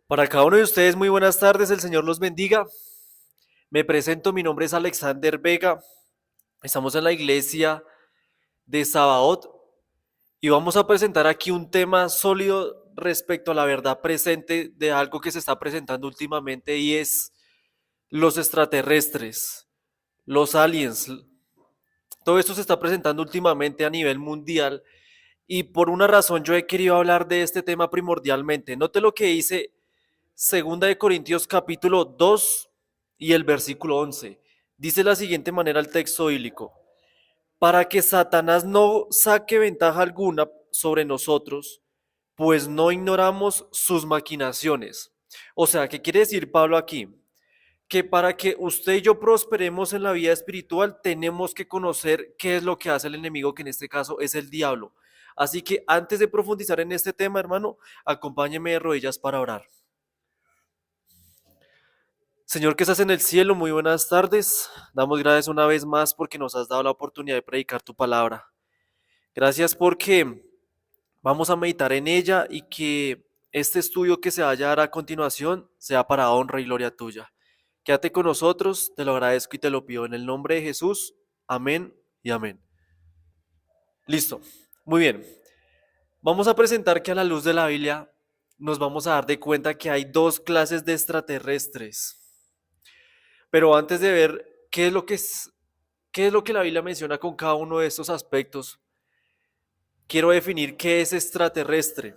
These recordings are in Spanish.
Para cada uno de ustedes, muy buenas tardes, el Señor los bendiga. Me presento, mi nombre es Alexander Vega. Estamos en la iglesia de Sabaoth y vamos a presentar aquí un tema sólido respecto a la verdad presente de algo que se está presentando últimamente y es los extraterrestres, los aliens. Todo esto se está presentando últimamente a nivel mundial y por una razón yo he querido hablar de este tema primordialmente. Note lo que dice Segunda de Corintios capítulo 2 y el versículo 11. Dice de la siguiente manera el texto bíblico: para que Satanás no saque ventaja alguna sobre nosotros, pues no ignoramos sus maquinaciones. O sea, ¿qué quiere decir Pablo aquí? Que para que usted y yo prosperemos en la vida espiritual, tenemos que conocer qué es lo que hace el enemigo, que en este caso es el diablo. Así que antes de profundizar en este tema, hermano, acompáñeme de rodillas para orar. Señor que estás en el cielo, muy buenas tardes. Damos gracias una vez más porque nos has dado la oportunidad de predicar tu palabra. Gracias porque vamos a meditar en ella y que este estudio que se vaya a dar a continuación sea para honra y gloria tuya. Quédate con nosotros, te lo agradezco y te lo pido en el nombre de Jesús. Amén y amén. Listo. Muy bien. Vamos a presentar que a la luz de la Biblia nos vamos a dar de cuenta que hay dos clases de extraterrestres. Pero antes de ver qué es lo que la Biblia menciona con cada uno de estos aspectos, quiero definir qué es extraterrestre.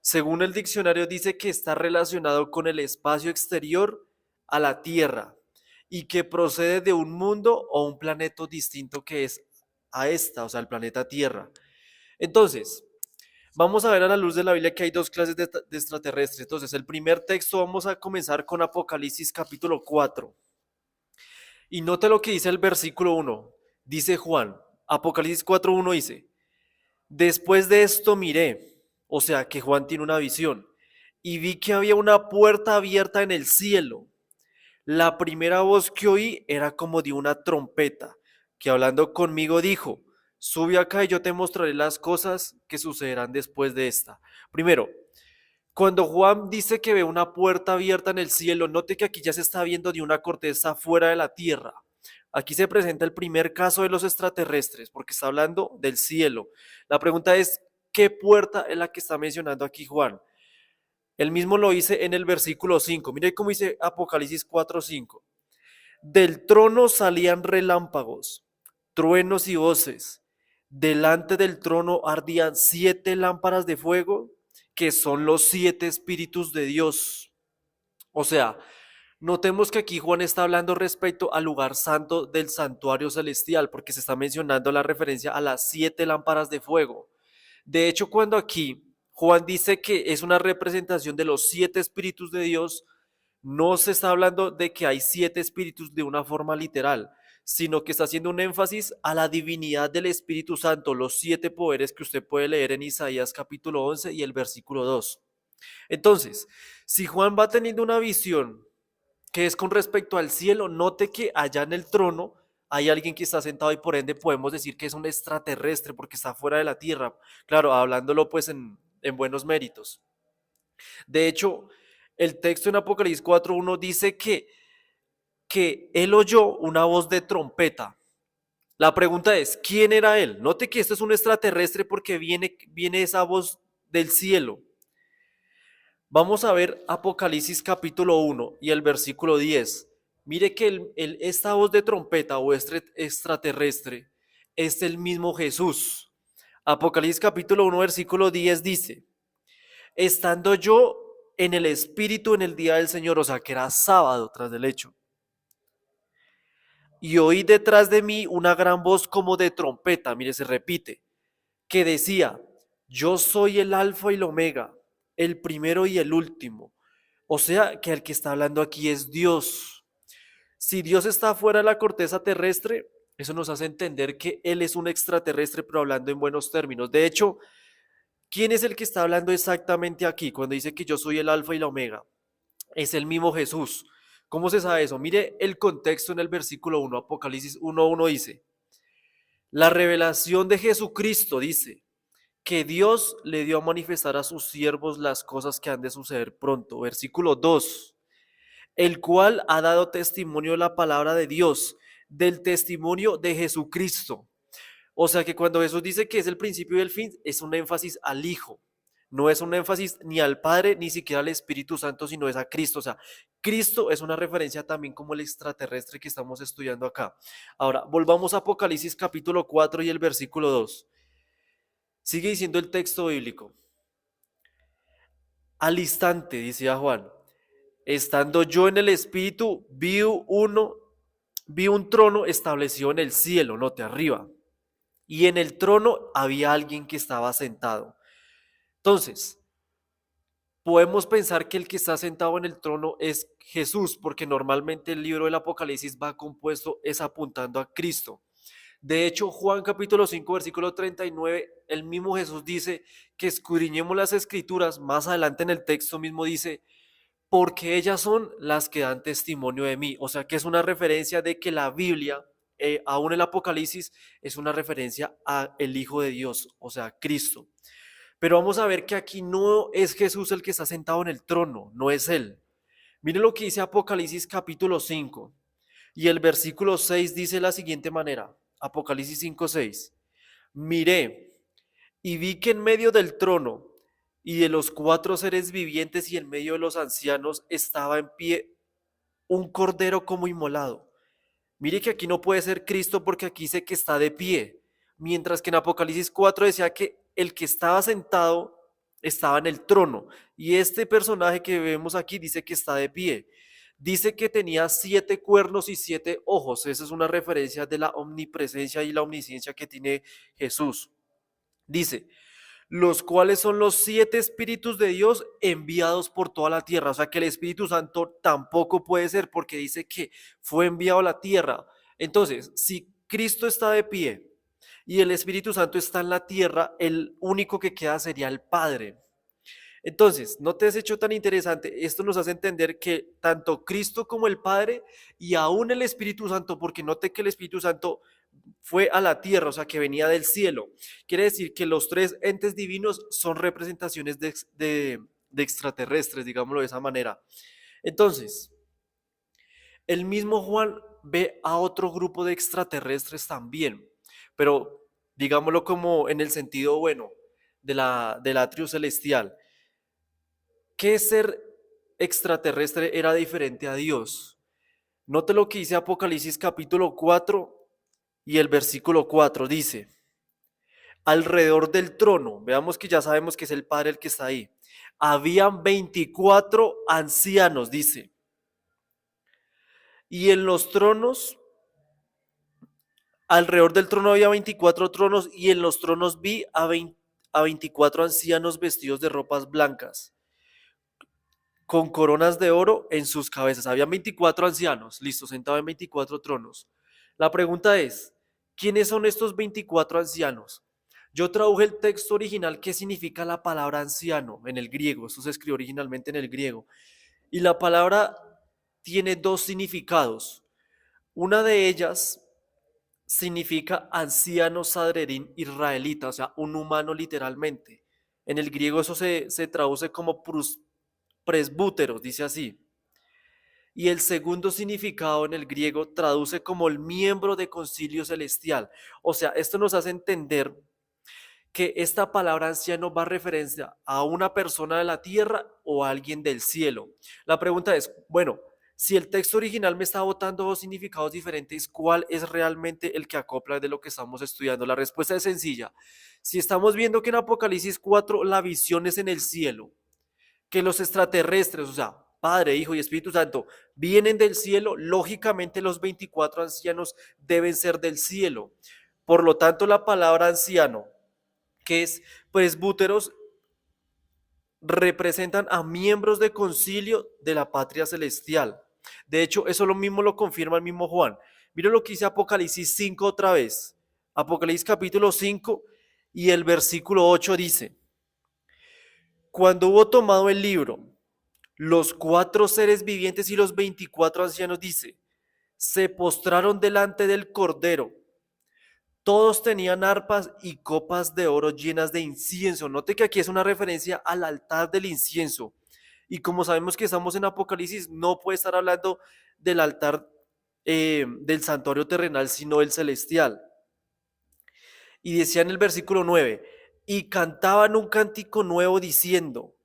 Según el diccionario dice que está relacionado con el espacio exterior a la Tierra y que procede de un mundo o un planeta distinto que es a esta, o sea, el planeta Tierra. Entonces, vamos a ver a la luz de la Biblia que hay dos clases de extraterrestres. Entonces, el primer texto vamos a comenzar con Apocalipsis capítulo 4. Y note lo que dice el versículo 1. Dice Juan, Apocalipsis 4:1 dice: después de esto miré, o sea que Juan tiene una visión, y vi que había una puerta abierta en el cielo. La primera voz que oí era como de una trompeta, que hablando conmigo dijo: sube acá y yo te mostraré las cosas que sucederán después de esta. Primero, cuando Juan dice que ve una puerta abierta en el cielo, note que aquí ya se está viendo de una corteza fuera de la tierra. Aquí se presenta el primer caso de los extraterrestres, porque está hablando del cielo. La pregunta es, ¿qué puerta es la que está mencionando aquí Juan? Él mismo lo dice en el versículo 5. Mire cómo dice Apocalipsis 4:5. Del trono salían relámpagos, truenos y voces. Delante del trono ardían 7 lámparas de fuego, que son los 7 espíritus de Dios. O sea, notemos que aquí Juan está hablando respecto al lugar santo del santuario celestial, porque se está mencionando la referencia a las 7 lámparas de fuego. De hecho, cuando aquí Juan dice que es una representación de los 7 espíritus de Dios, no se está hablando de que hay 7 espíritus de una forma literal, sino que está haciendo un énfasis a la divinidad del Espíritu Santo, los 7 poderes que usted puede leer en Isaías capítulo 11 y el versículo 2. Entonces, si Juan va teniendo una visión que es con respecto al cielo, note que allá en el trono hay alguien que está sentado y por ende podemos decir que es un extraterrestre porque está fuera de la tierra. Claro, hablándolo pues en buenos méritos. De hecho, el texto en Apocalipsis 4:1 dice que él oyó una voz de trompeta. La pregunta es, ¿quién era él? Note que esto es un extraterrestre porque viene esa voz del cielo. Vamos a ver Apocalipsis capítulo 1 y el versículo 10. Mire que esta voz de trompeta o extraterrestre es el mismo Jesús. Apocalipsis capítulo 1 versículo 10 dice: estando yo en el Espíritu en el día del Señor, o sea que era sábado tras del hecho, y oí detrás de mí una gran voz como de trompeta, mire, se repite, que decía: yo soy el alfa y el omega, el primero y el último. O sea que el que está hablando aquí es Dios. Si Dios está fuera de la corteza terrestre, eso nos hace entender que Él es un extraterrestre, pero hablando en buenos términos. De hecho, ¿quién es el que está hablando exactamente aquí cuando dice que yo soy el alfa y la omega? Es el mismo Jesús. ¿Cómo se sabe eso? Mire el contexto en el versículo 1, Apocalipsis 1:1 dice: la revelación de Jesucristo dice que Dios le dio a manifestar a sus siervos las cosas que han de suceder pronto. Versículo 2, el cual ha dado testimonio de la palabra de Dios, del testimonio de Jesucristo. O sea que cuando Jesús dice que es el principio y el fin, es un énfasis al Hijo. No es un énfasis ni al Padre, ni siquiera al Espíritu Santo, sino es a Cristo. O sea, Cristo es una referencia también como el extraterrestre que estamos estudiando acá. Ahora, volvamos a Apocalipsis capítulo 4 y el versículo 2. Sigue diciendo el texto bíblico. Al instante, dice a Juan, estando yo en el Espíritu, vi un trono establecido en el cielo, note arriba. Y en el trono había alguien que estaba sentado. Entonces, podemos pensar que el que está sentado en el trono es Jesús, porque normalmente el libro del Apocalipsis va compuesto es apuntando a Cristo. De hecho, Juan capítulo 5, versículo 39, el mismo Jesús dice que escudriñemos las escrituras. Más adelante en el texto mismo dice, porque ellas son las que dan testimonio de mí. O sea que es una referencia de que la Biblia, aún el Apocalipsis, es una referencia a el Hijo de Dios, o sea, Cristo. Pero vamos a ver que aquí no es Jesús el que está sentado en el trono, no es Él. Mire lo que dice Apocalipsis capítulo 5 y el versículo 6 dice de la siguiente manera, Apocalipsis 5, 6. Miré y vi que en medio del trono y de los cuatro seres vivientes y en medio de los ancianos estaba en pie un cordero como inmolado. Mire que aquí no puede ser Cristo porque aquí dice que está de pie, mientras que en Apocalipsis 4 decía que el que estaba sentado estaba en el trono y este personaje que vemos aquí dice que está de pie. Dice que tenía 7 cuernos y 7 ojos. Esa es una referencia de la omnipresencia y la omnisciencia que tiene Jesús. Dice, los cuales son los 7 espíritus de Dios enviados por toda la tierra. O sea que el Espíritu Santo tampoco puede ser porque dice que fue enviado a la tierra. Entonces, si Cristo está de pie y el Espíritu Santo está en la tierra, el único que queda sería el Padre. Entonces, ¿no te has hecho tan interesante? Esto nos hace entender que tanto Cristo como el Padre y aún el Espíritu Santo, porque note que el Espíritu Santo fue a la tierra, o sea, que venía del cielo. Quiere decir que los 3 entes divinos son representaciones de extraterrestres, digámoslo de esa manera. Entonces, el mismo Juan ve a otro grupo de extraterrestres también, pero digámoslo como en el sentido bueno del atrio celestial. ¿Qué ser extraterrestre era diferente a Dios? Note lo que dice Apocalipsis capítulo 4 y el versículo 4 dice, alrededor del trono, veamos que ya sabemos que es el Padre el que está ahí, habían 24 ancianos, dice, y en los tronos, alrededor del trono había 24 tronos y en los tronos vi a 24 ancianos vestidos de ropas blancas con coronas de oro en sus cabezas. Habían 24 ancianos, listos, sentados en 24 tronos. La pregunta es, ¿quiénes son estos 24 ancianos? Yo traduje el texto original, ¿qué significa la palabra anciano en el griego? Esto se escribió originalmente en el griego. Y la palabra tiene 2 significados. Una de ellas significa anciano sadrerín israelita, o sea, un humano literalmente. En el griego eso se traduce como presbúteros, dice así. Y el segundo significado en el griego traduce como el miembro de concilio celestial. O sea, esto nos hace entender que esta palabra anciano va a referencia a una persona de la tierra o a alguien del cielo. La pregunta es, bueno, si el texto original me está botando 2 significados diferentes, ¿cuál es realmente el que acopla de lo que estamos estudiando? La respuesta es sencilla. Si estamos viendo que en Apocalipsis 4 la visión es en el cielo, que los extraterrestres, o sea, Padre, Hijo y Espíritu Santo, vienen del cielo, lógicamente los 24 ancianos deben ser del cielo. Por lo tanto, la palabra anciano, que es presbúteros, representan a miembros de concilio de la patria celestial. De hecho, eso lo mismo lo confirma el mismo Juan. Mira lo que dice Apocalipsis 5 otra vez. Apocalipsis capítulo 5 y el versículo 8 dice, cuando hubo tomado el libro, los 4 seres vivientes y los 24 ancianos, dice, se postraron delante del Cordero, Todos tenían arpas y copas de oro llenas de incienso. Note que aquí es una referencia al altar del incienso. Y como sabemos que estamos en Apocalipsis, no puede estar hablando del altar del santuario terrenal, sino del celestial. Y decía en el versículo 9, y cantaban un cántico nuevo diciendo,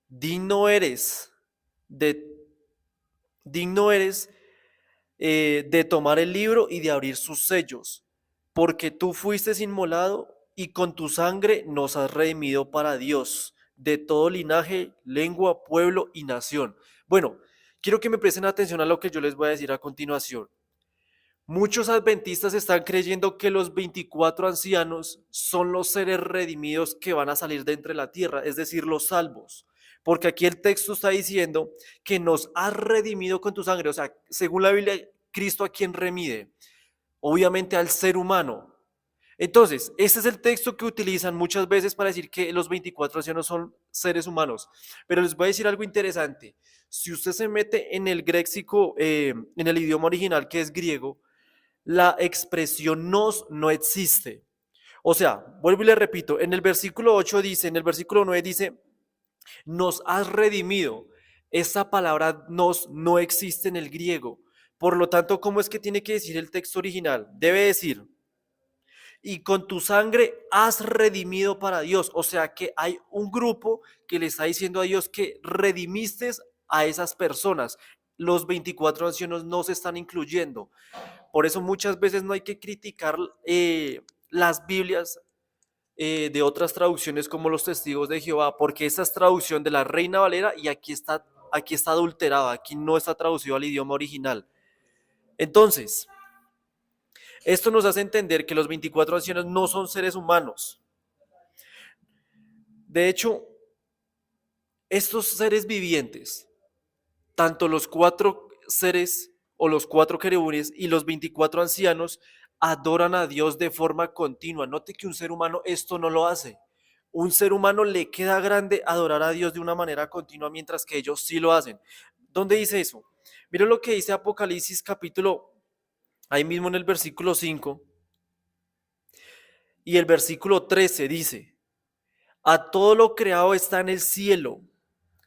digno eres de, digno eres de tomar el libro y de abrir sus sellos, porque tú fuiste inmolado y con tu sangre nos has redimido para Dios, de todo linaje, lengua, pueblo y nación. Bueno, quiero que me presten atención a lo que yo les voy a decir a continuación. Muchos adventistas están creyendo que los 24 ancianos son los seres redimidos que van a salir de entre la tierra, es decir, los salvos. Porque aquí el texto está diciendo que nos has redimido con tu sangre. O sea, según la Biblia, Cristo a quien remide. Obviamente al ser humano. Entonces, este es el texto que utilizan muchas veces para decir que los 24 ancianos son seres humanos. Pero les voy a decir algo interesante. Si usted se mete en el gréxico, en el idioma original que es griego, la expresión nos no existe. O sea, vuelvo y le repito, en el versículo 8 dice, en el versículo 9 dice, nos has redimido. Esa palabra nos no existe en el griego. Por lo tanto, ¿cómo es que tiene que decir el texto original? Debe decir, y con tu sangre has redimido para Dios. O sea que hay un grupo que le está diciendo a Dios que redimiste a esas personas. Los 24 ancianos no se están incluyendo. Por eso muchas veces no hay que criticar las Biblias de otras traducciones como los Testigos de Jehová, porque esa es traducción de la Reina Valera y aquí está adulterada, aquí no está traducido al idioma original. Entonces, esto nos hace entender que los 24 ancianos no son seres humanos. De hecho, estos seres vivientes, tanto los 4 seres o los 4 querubines y los 24 ancianos, adoran a Dios de forma continua. Note que un ser humano esto no lo hace. Un ser humano le queda grande adorar a Dios de una manera continua, mientras que ellos sí lo hacen. ¿Dónde dice eso? Mira lo que dice Apocalipsis capítulo, ahí mismo en el versículo 5 y el versículo 13 dice, a todo lo creado está en el cielo,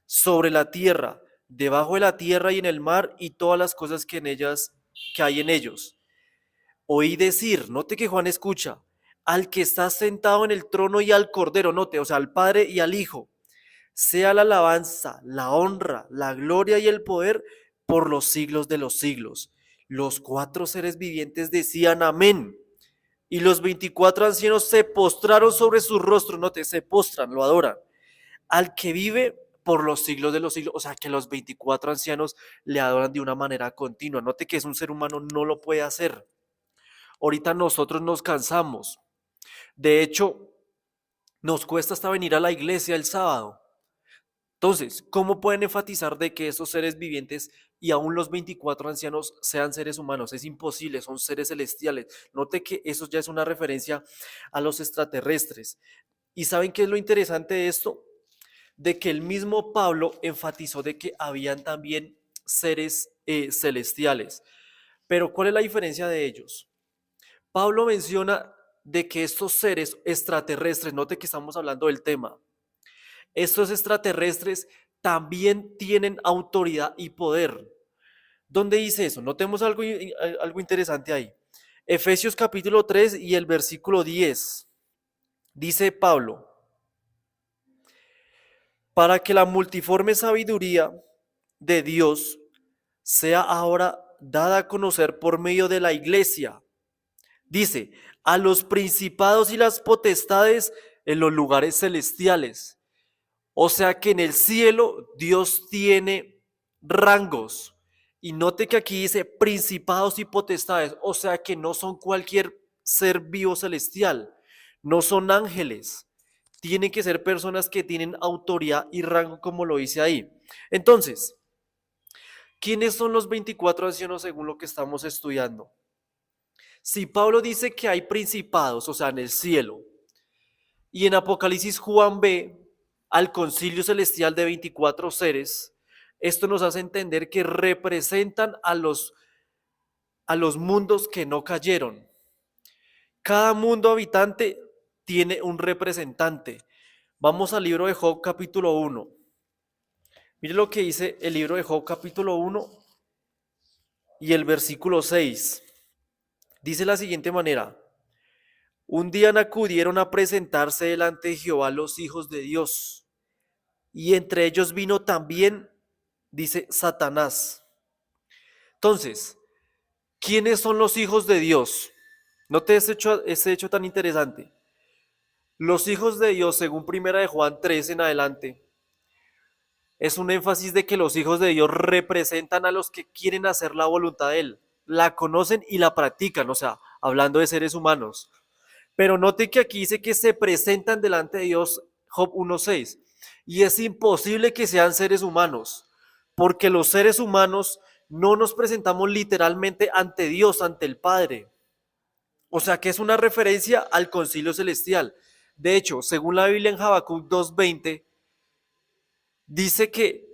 sobre la tierra, debajo de la tierra y en el mar y todas las cosas que hay en ellos. Oí decir, note que Juan escucha, al que está sentado en el trono y al cordero, note, o sea, al Padre y al Hijo, sea la alabanza, la honra, la gloria y el poder por los siglos de los siglos. Los 4 seres vivientes decían amén. Y los 24 ancianos se postraron sobre su rostro, note, se postran, lo adoran al que vive por los siglos de los siglos. O sea, que los 24 ancianos le adoran de una manera continua. Note que es un ser humano, no lo puede hacer. Ahorita nosotros nos cansamos. De hecho, nos cuesta hasta venir a la iglesia el sábado. Entonces, ¿cómo pueden enfatizar de que esos seres vivientes y aún los 24 ancianos sean seres humanos? Es imposible, son seres celestiales. Note que eso ya es una referencia a los extraterrestres. ¿Y saben qué es lo interesante de esto? De que el mismo Pablo enfatizó de que habían también seres celestiales. Pero ¿cuál es la diferencia de ellos? Pablo menciona de que estos seres extraterrestres, note que estamos hablando del tema, estos extraterrestres también tienen autoridad y poder. ¿Dónde dice eso? Notemos algo interesante ahí. Efesios capítulo 3 y el versículo 10. Dice Pablo, para que la multiforme sabiduría de Dios sea ahora dada a conocer por medio de la iglesia. Dice, a los principados y las potestades en los lugares celestiales. O sea que en el cielo Dios tiene rangos. Y note que aquí dice principados y potestades. O sea que no son cualquier ser vivo celestial. No son ángeles. Tienen que ser personas que tienen autoridad y rango como lo dice ahí. Entonces, ¿quiénes son los 24 ancianos según lo que estamos estudiando? Si Pablo dice que hay principados, o sea, en el cielo, y en Apocalipsis Juan ve al concilio celestial de 24 seres, esto nos hace entender que representan a los mundos que no cayeron. Cada mundo habitante tiene un representante. Vamos al libro de Job capítulo 1. Mire lo que dice el libro de Job capítulo 1 y el versículo 6. Dice de la siguiente manera: un día acudieron a presentarse delante de Jehová los hijos de Dios, y entre ellos vino también, dice, Satanás. Entonces, ¿quiénes son los hijos de Dios? Note este hecho tan interesante. Los hijos de Dios, según Primera de Juan 3 en adelante, es un énfasis de que los hijos de Dios representan a los que quieren hacer la voluntad de Él, la conocen y la practican, o sea, hablando de seres humanos. Pero note que aquí dice que se presentan delante de Dios, Job 1:6, y es imposible que sean seres humanos, porque los seres humanos no nos presentamos literalmente ante Dios, ante el Padre. O sea que es una referencia al concilio celestial. De hecho, según la Biblia en Habacuc 2:20, dice que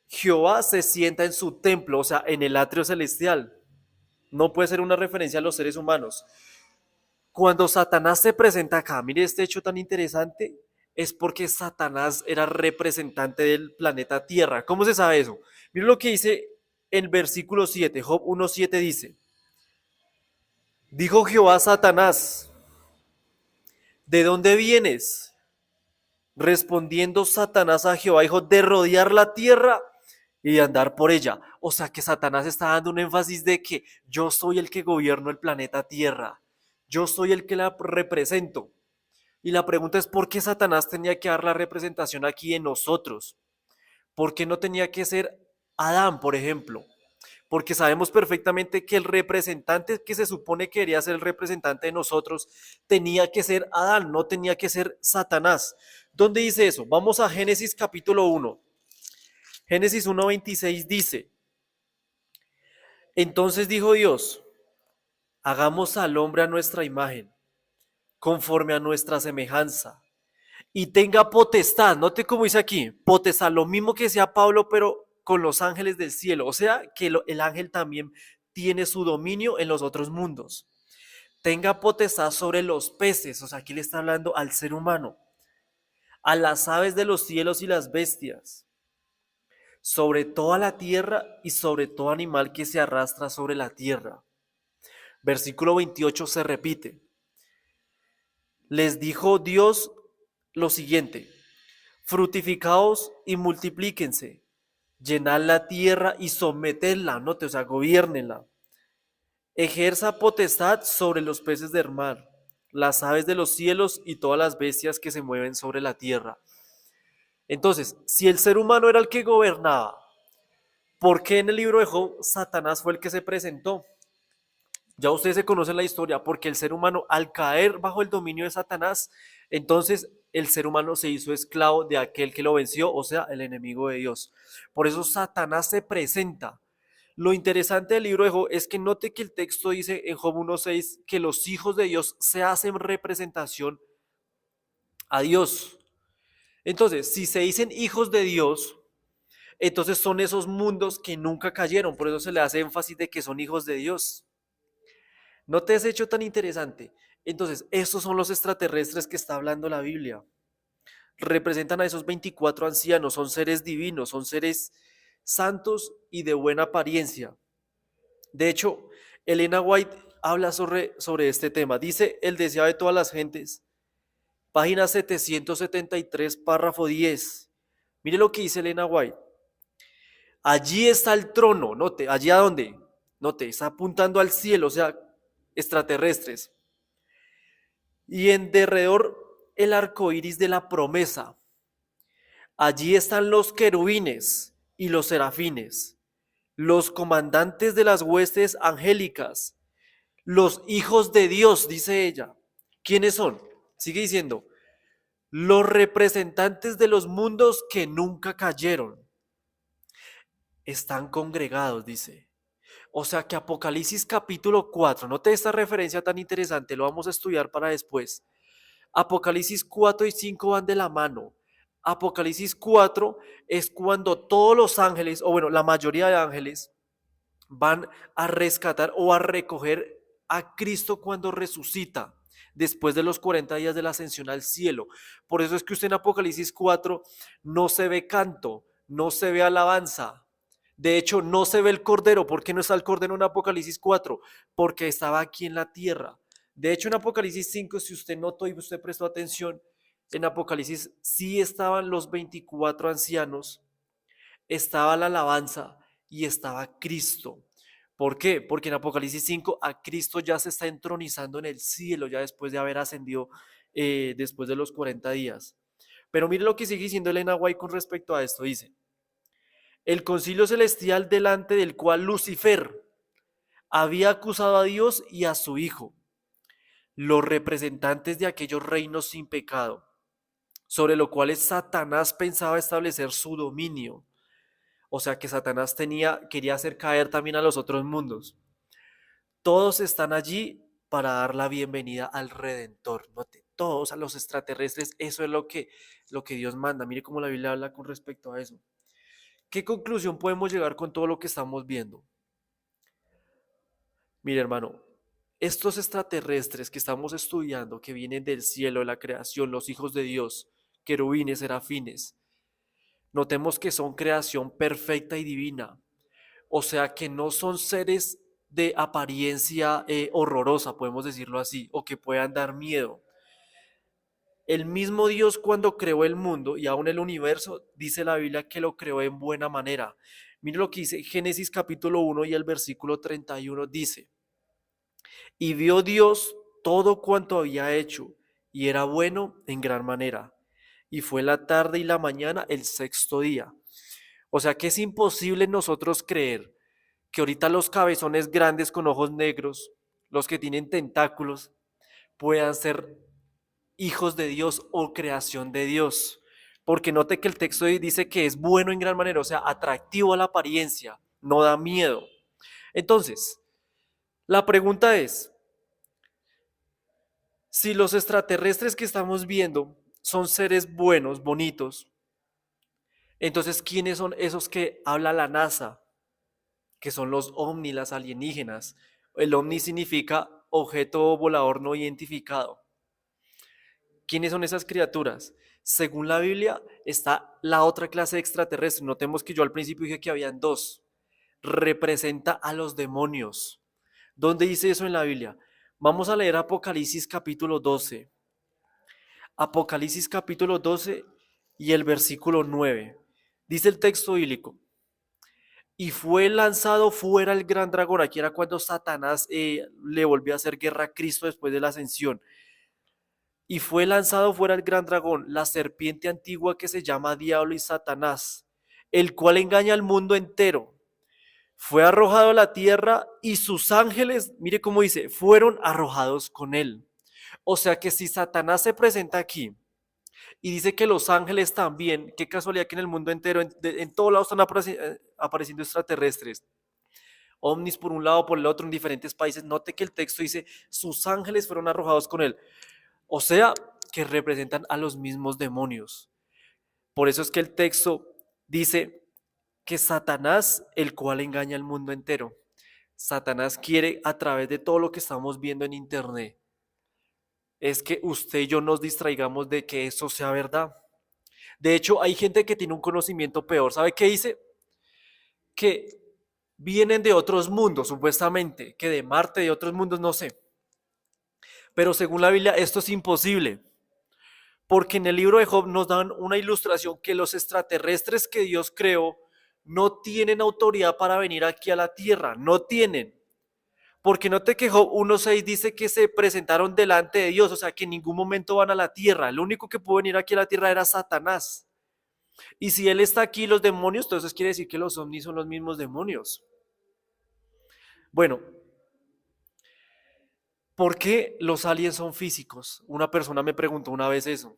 Jehová se sienta en su templo, o sea, en el atrio celestial. No puede ser una referencia a los seres humanos. Cuando Satanás se presenta acá, mire este hecho tan interesante, es porque Satanás era representante del planeta Tierra. ¿Cómo se sabe eso? Mire lo que dice el versículo 7, Job 1:7 dice: dijo Jehová a Satanás, ¿de dónde vienes? Respondiendo Satanás a Jehová, dijo, de rodear la tierra y de andar por ella. O sea que Satanás está dando un énfasis de que yo soy el que gobierno el planeta Tierra. Yo soy el que la represento. Y la pregunta es, ¿por qué Satanás tenía que dar la representación aquí en nosotros? ¿Por qué no tenía que ser Adán, por ejemplo? Porque sabemos perfectamente que el representante que se supone que debería ser el representante de nosotros tenía que ser Adán, no tenía que ser Satanás. ¿Dónde dice eso? Vamos a Génesis capítulo 1. Génesis 1:26 dice: entonces dijo Dios, hagamos al hombre a nuestra imagen, conforme a nuestra semejanza, y tenga potestad. Note cómo dice aquí, potestad, lo mismo que decía Pablo, pero con los ángeles del cielo. O sea que el ángel también tiene su dominio en los otros mundos. Tenga potestad sobre los peces, o sea, aquí le está hablando al ser humano, a las aves de los cielos y las bestias, sobre toda la tierra y sobre todo animal que se arrastra sobre la tierra. Versículo 28 se repite. Les dijo Dios lo siguiente: fructificaos y multiplíquense, llenad la tierra y sometedla, note, o sea, gobiernenla. Ejerza potestad sobre los peces del mar, las aves de los cielos y todas las bestias que se mueven sobre la tierra. Entonces, si el ser humano era el que gobernaba, ¿por qué en el libro de Job Satanás fue el que se presentó? Ya ustedes se conocen la historia, porque el ser humano al caer bajo el dominio de Satanás, entonces el ser humano se hizo esclavo de aquel que lo venció, o sea, el enemigo de Dios. Por eso Satanás se presenta. Lo interesante del libro de Job es que note que el texto dice en Job 1:6 que los hijos de Dios se hacen representación a Dios. Entonces, si se dicen hijos de Dios, entonces son esos mundos que nunca cayeron, por eso se le hace énfasis de que son hijos de Dios. ¿No te has hecho tan interesante? Entonces, estos son los extraterrestres que está hablando la Biblia. Representan a esos 24 ancianos, son seres divinos, son seres santos y de buena apariencia. De hecho, Elena White habla sobre este tema. Dice: el deseo de todas las gentes. Página 773, párrafo 10. Mire lo que dice Elena White. Allí está el trono, note, allí a dónde, note, está apuntando al cielo, o sea, extraterrestres. Y en derredor el arco iris de la promesa. Allí están los querubines y los serafines, los comandantes de las huestes angélicas, los hijos de Dios, dice ella. ¿Quiénes son? Sigue diciendo, los representantes de los mundos que nunca cayeron. Están congregados, dice. O sea que Apocalipsis capítulo 4, note esta referencia tan interesante, lo vamos a estudiar para después. Apocalipsis 4 y 5 van de la mano. Apocalipsis 4 es cuando todos los ángeles, o bueno, la mayoría de ángeles, van a rescatar o a recoger a Cristo cuando resucita. después de los 40 días de la ascensión al cielo. Por eso es que usted en Apocalipsis 4 no se ve canto, no se ve alabanza. De hecho, no se ve el Cordero. ¿Por qué no está el Cordero en Apocalipsis 4? Porque estaba aquí en la tierra. De hecho, en Apocalipsis 5, si usted notó y usted prestó atención, en Apocalipsis sí estaban los 24 ancianos, estaba la alabanza y estaba Cristo. ¿Por qué? Porque en Apocalipsis 5 a Cristo ya se está entronizando en el cielo, ya después de haber ascendido después de los 40 días. Pero mire lo que sigue diciendo Elena White con respecto a esto. Dice, el concilio celestial delante del cual Lucifer había acusado a Dios y a su Hijo, los representantes de aquellos reinos sin pecado, sobre los cuales Satanás pensaba establecer su dominio. O sea que Satanás quería hacer caer también a los otros mundos. Todos están allí para dar la bienvenida al Redentor. Note, todos a los extraterrestres, eso es lo que Dios manda. Mire cómo la Biblia habla con respecto a eso. ¿Qué conclusión podemos llegar con todo lo que estamos viendo? Mire, hermano, estos extraterrestres que estamos estudiando, que vienen del cielo, de la creación, los hijos de Dios, querubines, serafines, notemos que son creación perfecta y divina. O sea que no son seres de apariencia horrorosa, podemos decirlo así, o que puedan dar miedo. El mismo Dios cuando creó el mundo y aún el universo, dice la Biblia que lo creó en buena manera. Mire lo que dice Génesis capítulo 1 y el versículo 31 dice, y vio Dios todo cuanto había hecho, y era bueno en gran manera. Y fue la tarde y la mañana el sexto día. O sea que es imposible nosotros creer que ahorita los cabezones grandes con ojos negros, los que tienen tentáculos, puedan ser hijos de Dios o creación de Dios. Porque note que el texto dice que es bueno en gran manera, o sea, atractivo a la apariencia, no da miedo. Entonces, la pregunta es, si los extraterrestres que estamos viendo son seres buenos, bonitos, entonces, ¿quiénes son esos que habla la NASA? Que son los ovni, las alienígenas. El ovni significa objeto volador no identificado. ¿Quiénes son esas criaturas? Según la Biblia está la otra clase de extraterrestre. Notemos que yo al principio dije que habían dos. Representa a los demonios. ¿Dónde dice eso en la Biblia? Vamos a leer Apocalipsis capítulo 12. Apocalipsis capítulo 12 y el versículo 9. Dice el texto bíblico. Y fue lanzado fuera el gran dragón. Aquí era cuando Satanás le volvió a hacer guerra a Cristo después de la ascensión. Y fue lanzado fuera el gran dragón, la serpiente antigua que se llama Diablo y Satanás, el cual engaña al mundo entero. Fue arrojado a la tierra y sus ángeles, mire cómo dice, fueron arrojados con él. O sea que si Satanás se presenta aquí y dice que los ángeles también, qué casualidad que en el mundo entero, en todos lados están apareciendo extraterrestres, ovnis por un lado, por el otro, en diferentes países. Note que el texto dice, sus ángeles fueron arrojados con él. O sea, que representan a los mismos demonios. Por eso es que el texto dice que Satanás, el cual engaña al mundo entero. Satanás quiere, a través de todo lo que estamos viendo en internet, es que usted y yo nos distraigamos de que eso sea verdad. De hecho, hay gente que tiene un conocimiento peor. ¿Sabe qué dice? Que vienen de otros mundos, supuestamente, que de Marte, de otros mundos, no sé. Pero según la Biblia, esto es imposible. Porque en el libro de Job nos dan una ilustración que los extraterrestres que Dios creó no tienen autoridad para venir aquí a la tierra, no tienen. Porque note que Job 1.6 dice que se presentaron delante de Dios, o sea que en ningún momento van a la tierra. El único que pudo venir aquí a la tierra era Satanás. Y si él está aquí, los demonios, entonces quiere decir que los ovnis son los mismos demonios. Bueno, ¿por qué los aliens son físicos? Una persona me preguntó una vez eso.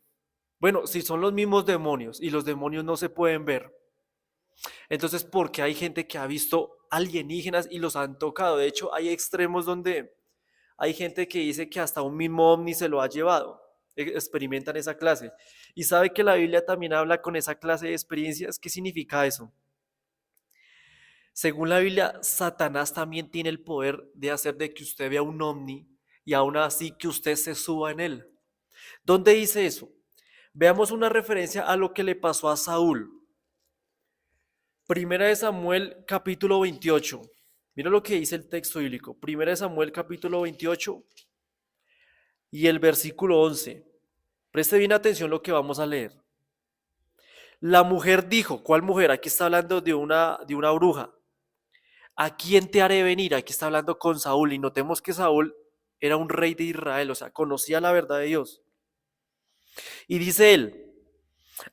Bueno, si son los mismos demonios y los demonios no se pueden ver, entonces ¿por qué hay gente que ha visto alienígenas y los han tocado? De hecho, hay extremos donde hay gente que dice que hasta un mismo ovni se lo ha llevado. Experimentan esa clase. Y sabe que la Biblia también habla con esa clase de experiencias. ¿Qué significa eso? Según la Biblia, Satanás también tiene el poder de hacer de que usted vea un ovni y aún así que usted se suba en él. ¿Dónde dice eso? Veamos una referencia a lo que le pasó a Saúl. Primera de Samuel capítulo 28. Mira lo que dice el texto bíblico. Primera de Samuel capítulo 28 y el versículo 11. Preste bien atención lo que vamos a leer. La mujer dijo, ¿cuál mujer? Aquí está hablando de una bruja. ¿A quién te haré venir? Aquí está hablando con Saúl y notemos que Saúl era un rey de Israel, o sea, conocía la verdad de Dios. Y dice él,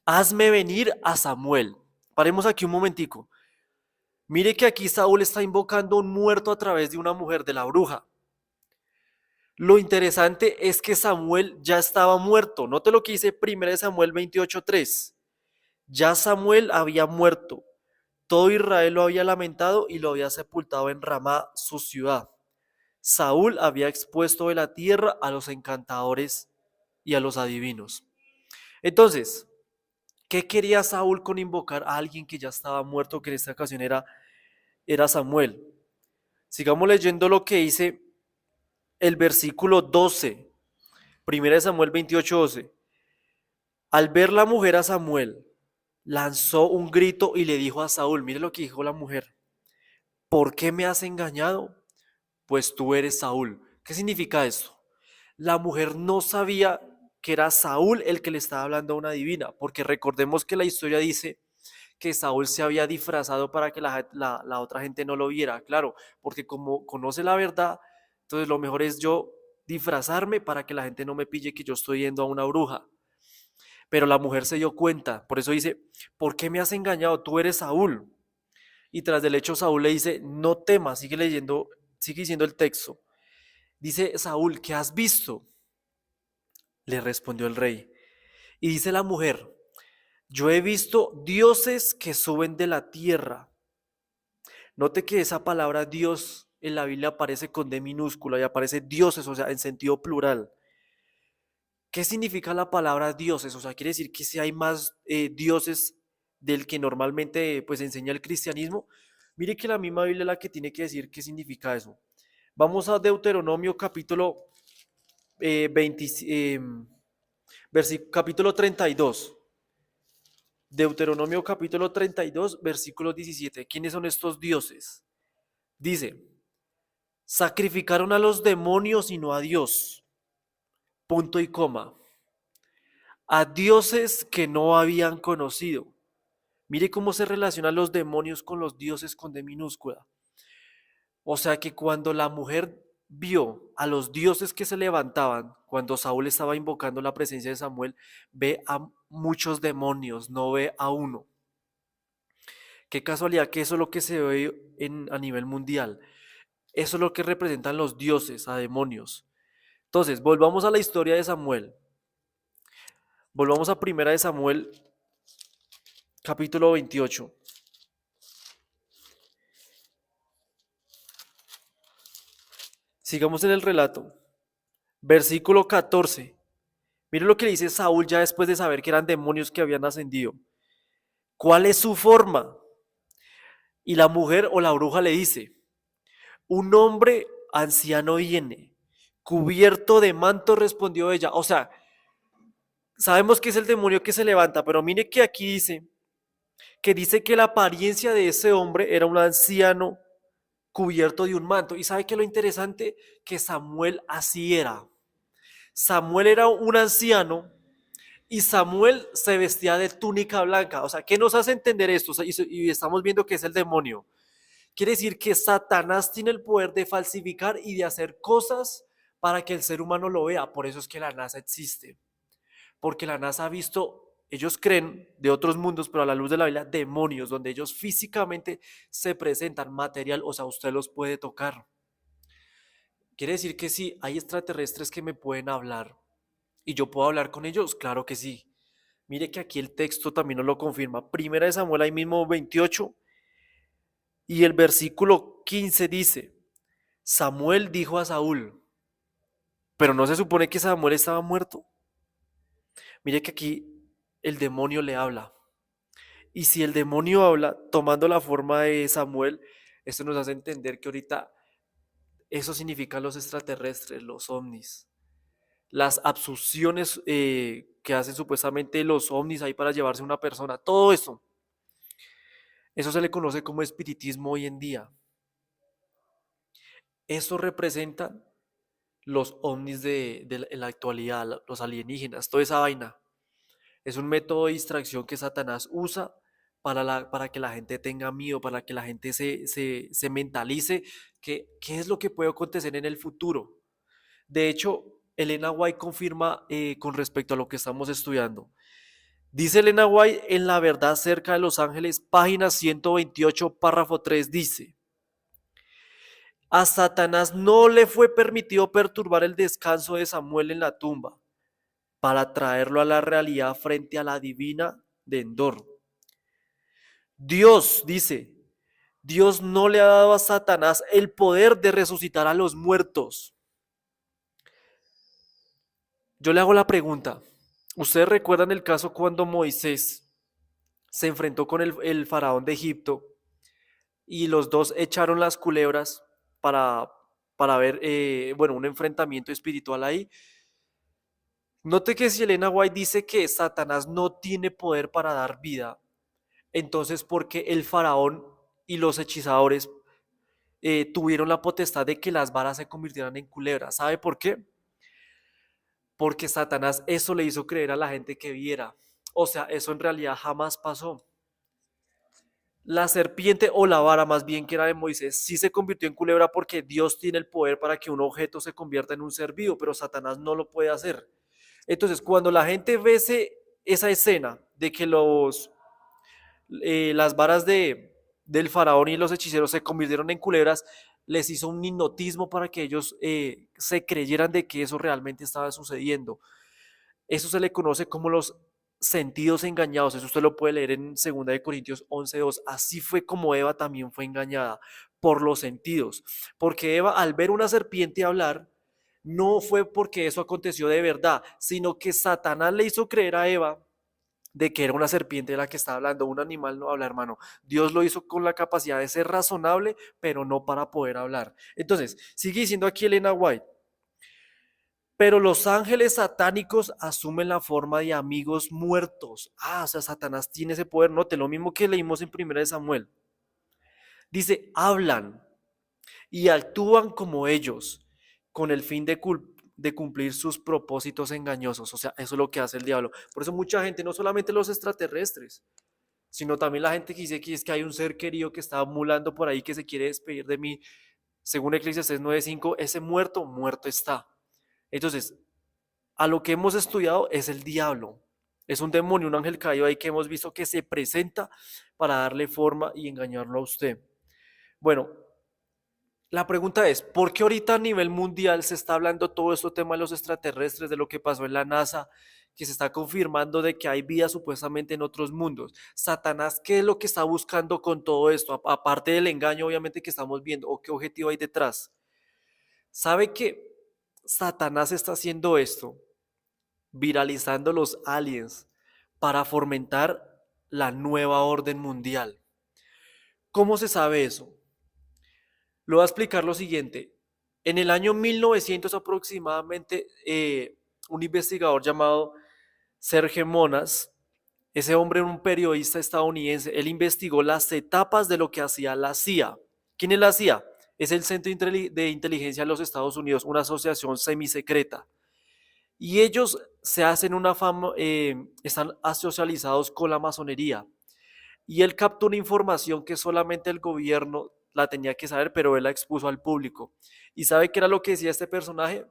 hazme venir a Samuel. Paremos aquí un momentico. Mire que aquí Saúl está invocando a un muerto a través de una mujer, de la bruja. Lo interesante es que Samuel ya estaba muerto. Note lo que dice 1 Samuel 28:3. Ya Samuel había muerto. Todo Israel lo había lamentado y lo había sepultado en Ramá, su ciudad. Saúl había expuesto de la tierra a los encantadores y a los adivinos. Entonces, ¿qué quería Saúl con invocar a alguien que ya estaba muerto, que en esta ocasión era Samuel? Sigamos leyendo lo que dice el versículo 12, 1 Samuel 28:12. Al ver la mujer a Samuel, lanzó un grito y le dijo a Saúl, mire lo que dijo la mujer, ¿por qué me has engañado? Pues tú eres Saúl. ¿Qué significa esto? La mujer no sabía que era Saúl el que le estaba hablando a una divina, porque recordemos que la historia dice que Saúl se había disfrazado para que la otra gente no lo viera, claro, porque como conoce la verdad, entonces lo mejor es yo disfrazarme para que la gente no me pille que yo estoy yendo a una bruja. Pero la mujer se dio cuenta, por eso dice, ¿por qué me has engañado? Tú eres Saúl. Y tras del hecho Saúl le dice, no temas, sigue leyendo, sigue diciendo el texto. Dice Saúl, ¿qué has visto? Le respondió el rey. Y dice la mujer, yo he visto dioses que suben de la tierra. Note que esa palabra Dios en la Biblia aparece con D minúscula y aparece dioses, o sea, en sentido plural. ¿Qué significa la palabra dioses? O sea, quiere decir que si hay más dioses del que normalmente pues enseña el cristianismo. Mire que la misma Biblia es la que tiene que decir qué significa eso. Vamos a Deuteronomio capítulo 20, capítulo 32. Deuteronomio capítulo 32, versículo 17. ¿Quiénes son estos dioses? Dice, sacrificaron a los demonios y no a Dios. Punto y coma. A dioses que no habían conocido. Mire cómo se relacionan los demonios con los dioses con D minúscula. O sea que cuando la mujer vio a los dioses que se levantaban, cuando Saúl estaba invocando la presencia de Samuel, ve a muchos demonios, no ve a uno. Qué casualidad que eso es lo que se ve a nivel mundial. Eso es lo que representan los dioses, a demonios. Entonces, volvamos a la historia de Samuel. Volvamos a Primera de Samuel, capítulo 28. Sigamos en el relato. Versículo 14. Mire lo que dice Saúl ya después de saber que eran demonios que habían ascendido. ¿Cuál es su forma? Y la mujer o la bruja le dice, un hombre anciano viene, cubierto de manto, respondió ella. O sea, sabemos que es el demonio que se levanta, pero mire que aquí dice que la apariencia de ese hombre era un anciano cubierto de un manto. Y sabe que lo interesante, que Samuel así era. Samuel era un anciano y Samuel se vestía de túnica blanca. O sea, ¿qué nos hace entender esto? O sea, y estamos viendo que es el demonio. Quiere decir que Satanás tiene el poder de falsificar y de hacer cosas para que el ser humano lo vea. Por eso es que la NASA existe. Porque la NASA ha visto, ellos creen de otros mundos, pero a la luz de la Biblia, demonios, donde ellos físicamente se presentan material, o sea, usted los puede tocar. Quiere decir que sí, hay extraterrestres que me pueden hablar y yo puedo hablar con ellos, claro que sí. Mire que aquí el texto también nos lo confirma. Primera de Samuel, ahí mismo 28, y el versículo 15 dice, Samuel dijo a Saúl, pero no se supone que Samuel estaba muerto. Mire que aquí el demonio le habla. Y si el demonio habla tomando la forma de Samuel, esto nos hace entender que ahorita Eso significa los extraterrestres, los ovnis. Las abducciones que hacen supuestamente los ovnis ahí para llevarse a una persona, todo eso se le conoce como espiritismo hoy en día. Eso representa los ovnis de la actualidad, los alienígenas, toda esa vaina. Es un método de distracción que Satanás usa para que la gente tenga miedo, para que la gente se mentalice que qué es lo que puede acontecer en el futuro. De hecho, Elena White confirma con respecto a lo que estamos estudiando. Dice Elena White en La Verdad acerca de los ángeles, página 128, párrafo 3, dice, a Satanás no le fue permitido perturbar el descanso de Samuel en la tumba para traerlo a la realidad frente a la divina de Endor. Dios, dice, Dios no le ha dado a Satanás el poder de resucitar a los muertos. Yo le hago la pregunta, ¿ustedes recuerdan el caso cuando Moisés se enfrentó con el faraón de Egipto y los dos echaron las culebras para, para ver, bueno, un enfrentamiento espiritual ahí? Note que si Elena White dice que Satanás no tiene poder para dar vida, entonces porque el faraón y los hechizadores tuvieron la potestad de que las varas se convirtieran en culebras. ¿Sabe por qué? Porque Satanás eso le hizo creer a la gente que viera. O sea, eso en realidad jamás pasó. La serpiente o la vara más bien que era de Moisés sí se convirtió en culebra porque Dios tiene el poder para que un objeto se convierta en un ser vivo, pero Satanás no lo puede hacer. Entonces, cuando la gente ve esa escena de que las varas del faraón y los hechiceros se convirtieron en culebras, les hizo un hipnotismo para que ellos se creyeran de que eso realmente estaba sucediendo. Eso se le conoce como los sentidos engañados. Eso usted lo puede leer en 2 Corintios 11:2. Así fue como Eva también fue engañada por los sentidos. Porque Eva, al ver una serpiente hablar, no fue porque eso aconteció de verdad, sino que Satanás le hizo creer a Eva de que era una serpiente de la que estaba hablando. Un animal no habla, hermano. Dios lo hizo con la capacidad de ser razonable, pero no para poder hablar. Entonces, sigue diciendo aquí Elena White. Pero los ángeles satánicos asumen la forma de amigos muertos. Ah, o sea, Satanás tiene ese poder. Note, lo mismo que leímos en 1 Samuel. Dice, hablan y actúan como ellos, con el fin de cumplir sus propósitos engañosos. O sea, eso es lo que hace el diablo. Por eso mucha gente, no solamente los extraterrestres, sino también la gente que dice que es que hay un ser querido que está mulando por ahí que se quiere despedir de mí. Según Eclesiastés 9:5, ese muerto, muerto está. Entonces, a lo que hemos estudiado es el diablo. Es un demonio, un ángel caído ahí que hemos visto que se presenta para darle forma y engañarlo a usted. Bueno, la pregunta es, ¿por qué ahorita a nivel mundial se está hablando todo este tema de los extraterrestres, de lo que pasó en la NASA, que se está confirmando de que hay vida supuestamente en otros mundos? Satanás, ¿qué es lo que está buscando con todo esto? Aparte del engaño, obviamente, que estamos viendo, ¿o qué objetivo hay detrás? ¿Sabe que Satanás está haciendo esto, viralizando los aliens para fomentar la nueva orden mundial? ¿Cómo se sabe eso? Le voy a explicar lo siguiente. En el año 1900 aproximadamente, un investigador llamado Sergio Monas, ese hombre era un periodista estadounidense, él investigó las etapas de lo que hacía la CIA. ¿Quién es la CIA? Es el Centro de Inteligencia de los Estados Unidos, una asociación semisecreta. Y ellos se hacen una fama, están asocializados con la masonería. Y él captó una información que solamente el gobierno la tenía que saber, pero él la expuso al público. ¿Y sabe qué era lo que decía este personaje?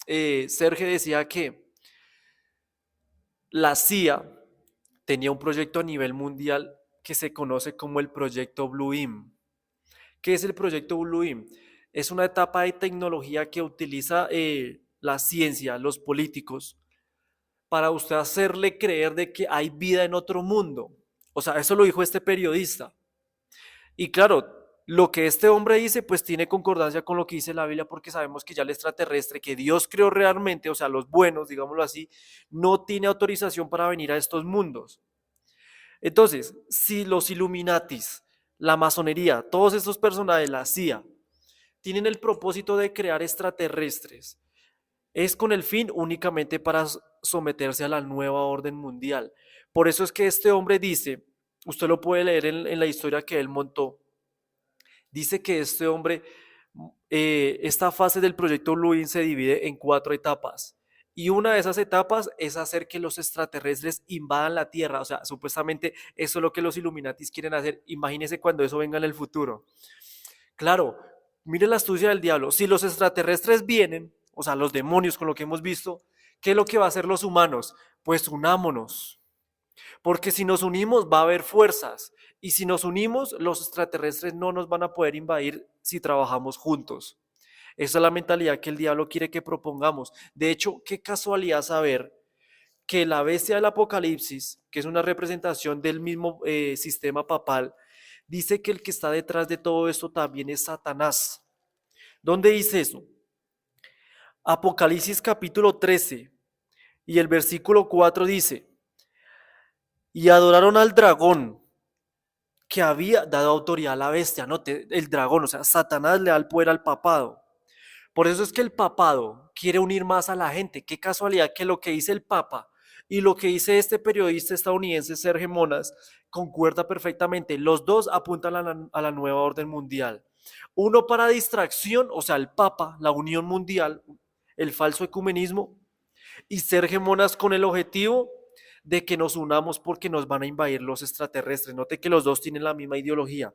Sergio decía que la CIA tenía un proyecto a nivel mundial que se conoce como el proyecto Blue Beam. ¿Qué es el proyecto Blue Beam? Es una etapa de tecnología que utiliza la ciencia, los políticos, para usted hacerle creer de que hay vida en otro mundo. O sea, eso lo dijo este periodista. Y claro, lo que este hombre dice, pues tiene concordancia con lo que dice la Biblia, porque sabemos que ya el extraterrestre que Dios creó realmente, o sea, los buenos, digámoslo así, no tiene autorización para venir a estos mundos. Entonces, si los Illuminatis, la masonería, todos estos personajes, la CIA, tienen el propósito de crear extraterrestres. Es con el fin únicamente para someterse a la nueva orden mundial. Por eso es que este hombre dice, usted lo puede leer en la historia que él montó, dice que este hombre, esta fase del proyecto Blue se divide en 4 etapas. Y una de esas etapas es hacer que los extraterrestres invadan la Tierra. O sea, supuestamente eso es lo que los Illuminatis quieren hacer. Imagínense cuando eso venga en el futuro. Claro, mire la astucia del diablo. Si los extraterrestres vienen, o sea, los demonios con lo que hemos visto, ¿qué es lo que va a hacer los humanos? Pues unámonos. Porque si nos unimos va a haber fuerzas. Y si nos unimos, los extraterrestres no nos van a poder invadir si trabajamos juntos. Esa es la mentalidad que el diablo quiere que propongamos. De hecho, qué casualidad saber que la bestia del Apocalipsis, que es una representación del mismo sistema papal, dice que el que está detrás de todo esto también es Satanás. ¿Dónde dice eso? Apocalipsis capítulo 13 y el versículo 4 dice, y adoraron al dragón que había dado autoridad a la bestia, ¿no? El dragón, o sea, Satanás le da el poder al papado. Por eso es que el papado quiere unir más a la gente. Qué casualidad que lo que dice el papa y lo que dice este periodista estadounidense Sergio Monas concuerda perfectamente. Los dos apuntan a la nueva orden mundial. Uno para distracción, o sea, el papa, la unión mundial, el falso ecumenismo, y Sergio Monas con el objetivo de que nos unamos porque nos van a invadir los extraterrestres. Note que los dos tienen la misma ideología.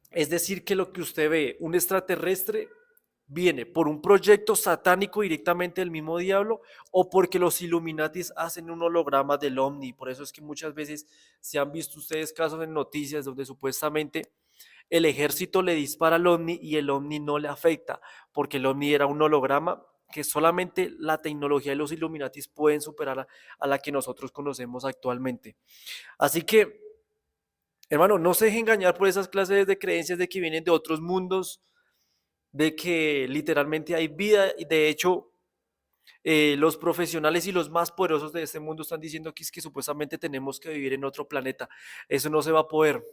Es decir, que lo que usted ve, un extraterrestre, viene por un proyecto satánico directamente del mismo diablo o porque los Illuminatis hacen un holograma del ovni. Por eso es que muchas veces se han visto ustedes casos en noticias donde supuestamente el ejército le dispara al ovni y el ovni no le afecta, porque el ovni era un holograma que solamente la tecnología de los Illuminatis pueden superar a la que nosotros conocemos actualmente. Así que, hermano, no se deje engañar por esas clases de creencias de que vienen de otros mundos, de que literalmente hay vida. Y de hecho, los profesionales y los más poderosos de este mundo están diciendo que es que supuestamente tenemos que vivir en otro planeta. Eso no se va a poder.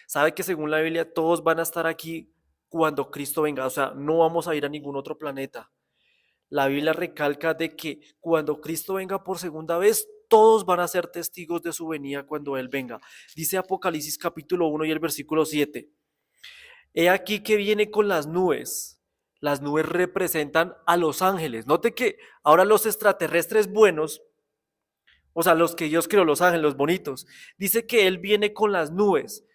Sabe que según la Biblia todos van a estar aquí cuando Cristo venga, o sea, no vamos a ir a ningún otro planeta. La Biblia recalca de que cuando Cristo venga por segunda vez, todos van a ser testigos de su venida cuando Él venga. Dice Apocalipsis capítulo 1 y el versículo 7. He aquí que viene con las nubes. Las nubes representan a los ángeles. Note que ahora los extraterrestres buenos, o sea, los que Dios creó, los ángeles, los bonitos, dice que Él viene con las nubes.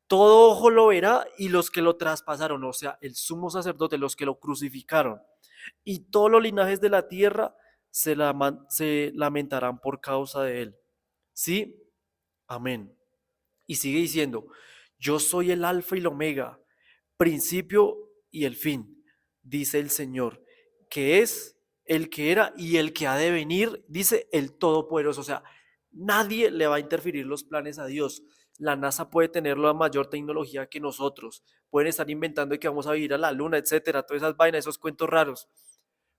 Todo ojo lo verá y los que lo traspasaron, o sea, el sumo sacerdote, los que lo crucificaron, y todos los linajes de la tierra se lamentarán por causa de él. ¿Sí? Amén. Y sigue diciendo, yo soy el alfa y el omega, principio y el fin, dice el Señor, que es el que era y el que ha de venir, dice el Todopoderoso. O sea, nadie le va a interferir los planes a Dios. La NASA puede tener la mayor tecnología que nosotros. Pueden estar inventando que vamos a vivir a la luna, etcétera, todas esas vainas, esos cuentos raros.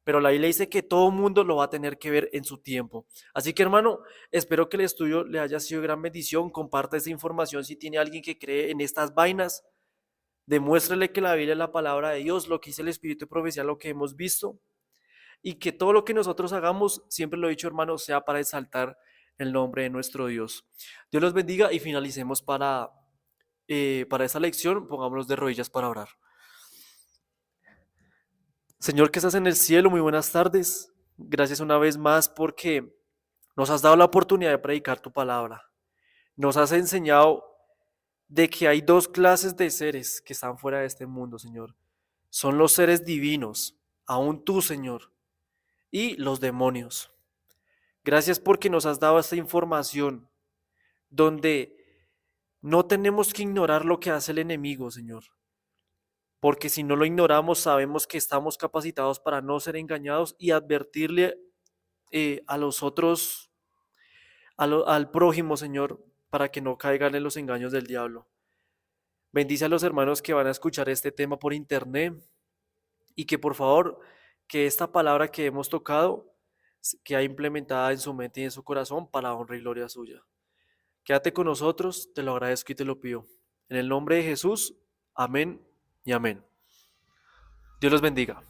Pero la Biblia dice que todo mundo lo va a tener que ver en su tiempo. Así que, hermano, espero que el estudio le haya sido de gran bendición. Comparta esta información si tiene alguien que cree en estas vainas. Demuéstrele que la Biblia es la palabra de Dios, lo que dice el Espíritu de profecía, lo que hemos visto, y que todo lo que nosotros hagamos, siempre lo he dicho, hermano, sea para exaltar el nombre de nuestro Dios. Dios los bendiga y finalicemos para esta lección, pongámonos de rodillas para orar. Señor que estás en el cielo, muy buenas tardes. Gracias una vez más porque nos has dado la oportunidad de predicar tu palabra. Nos has enseñado de que hay dos clases de seres que están fuera de este mundo, Señor. Son los seres divinos, aún tú, Señor, y los demonios. Gracias porque nos has dado esta información donde no tenemos que ignorar lo que hace el enemigo, Señor. Porque si no lo ignoramos, sabemos que estamos capacitados para no ser engañados y advertirle a los otros, al prójimo, Señor, para que no caigan en los engaños del diablo. Bendice a los hermanos que van a escuchar este tema por internet y que por favor, que esta palabra que hemos tocado quede implementada en su mente y en su corazón para honra y gloria suya. Quédate con nosotros, te lo agradezco y te lo pido. En el nombre de Jesús, amén y amén. Dios los bendiga.